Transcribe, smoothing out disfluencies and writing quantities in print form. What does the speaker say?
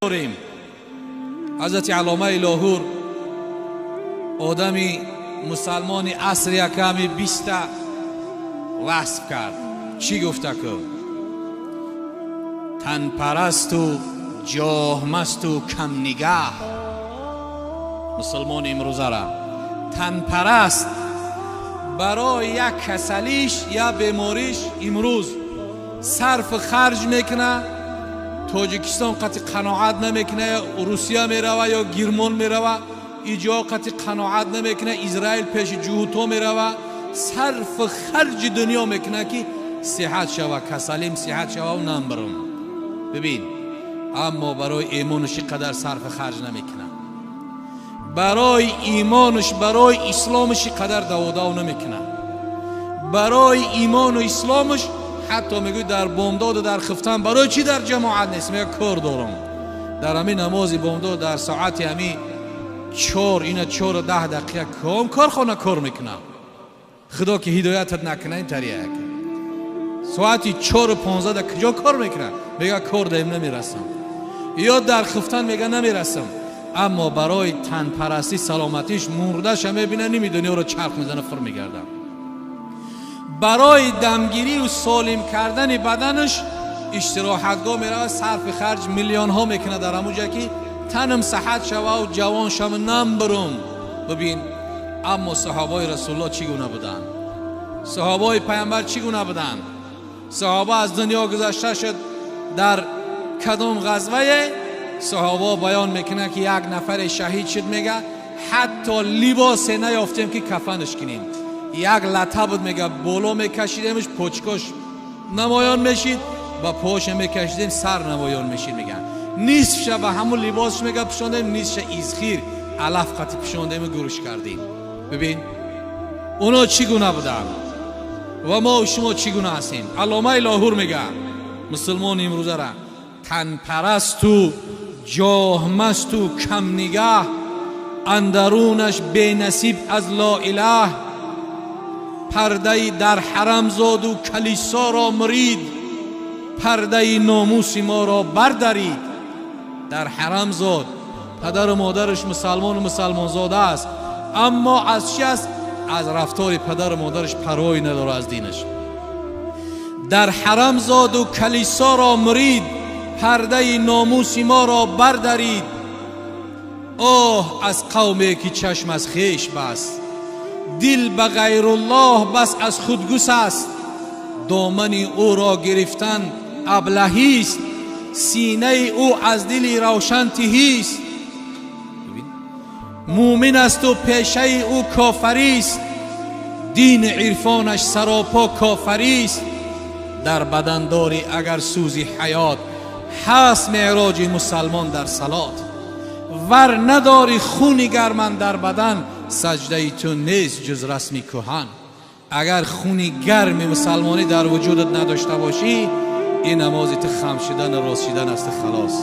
داریم. حضرت علامه لاهور آدمی مسلمانی عصر یکمی 20 وصف کرد. چی گفته که تن پرست و جاه مست و کم نگاه. مسلمان امروزه را تن پرست برای یک کسلیش یا بیماریش امروز صرف خرج میکنه. تاجیکستان قطعی قناعت نمیکنه، روسیه میروه یا گرمان میروه، اینجا قطعی قناعت نمیکنه، اسرائیل پیش جهوتا میروه، صرف خرج دنیا میکنه که صحت شوه، کسلیم صحت شوه و نم برم. ببین، اما برای ایمانش قدر صرف خرج نمیکنه، برای ایمانش، برای اسلامش قدر دواداو نمیکنه، برای ایمان و اسلامش حتی میگوی در بامداد و در خفتن برای چی در جماعت نیست؟ میگه کار دارم. در همین نماز بامداد در ساعت همین 4 اینا 4 و 10 دقیقه کارخانه کار میکنه. خدا که هدایتت نکنه این طریقه ساعتی 4 و 15 دقیقه کجا کار میکنه؟ میگه کار دارم نمیرسم. یا در خفتن میگه نمیرسم. اما برای تن پرستی سلامتیش مردش هم میبینه نمیدونی رو چرخ میزنه فر میگرده. برای دمگیری و سالم کردن بدنش استراحتگاه میره، صرف خرج میلیون ها میکنه در همونجا که تنم صحت شوه و جوان شم نم برم. ببین، اما صحابه رسول الله چگونه بودن؟ صحابه پیامبر چگونه بودن؟ صحابه از دنیا گذشته شد در کدام غزوه؟ صحابه بیان میکنه که یک نفر شهید شد، میگه حتی لباس نیافتیم که کفنش کنیم. یک لطه بود، میگه بالا میکشیدیمش پوچکاش نمایان میشید و پاش میکشیدیم سر نمایان میشید. میگن نصفش به همون لباسش میگه پشاندیم، نصفش ایزخیر علف قطع پشاندیم و گروش کردیم. ببین اونا چگونه بودن و ما و شما چگونه هستیم. علامه لاهور میگه مسلمان امروزه را تن پرست و جاه مست و کم نگاه، اندرونش بی نصیب از لا اله. پرده در حرم زاد و کلیسا را مرید، پرده ناموس ما را بردارید. در حرم زاد، پدر و مادرش مسلمان و مسلمان زاده است، اما از چی است؟ از رفتار پدر و مادرش پروایی نداره از دینش. در حرم زاد و کلیسا را مرید، پرده ناموس ما را بردارید. آه از قومی که چشم از خویش بست، دل به غیر الله بس از خودگوش است. دامن او را گرفتن ابلهی است، سینه او از دل روشن تهی است. مومن است و پیشه او کافری است، دین عرفانش سراپا کافری است. در بدن داری اگر سوزی حیات، هست معراج مسلمان در صلات. ور نداری خونی گرمن در بدن، سجده تو نیست جز رسمی کهن. اگر خونی گرم مسلمانی در وجودت نداشته باشی، این نمازت خم شدن راست شدن است خلاص.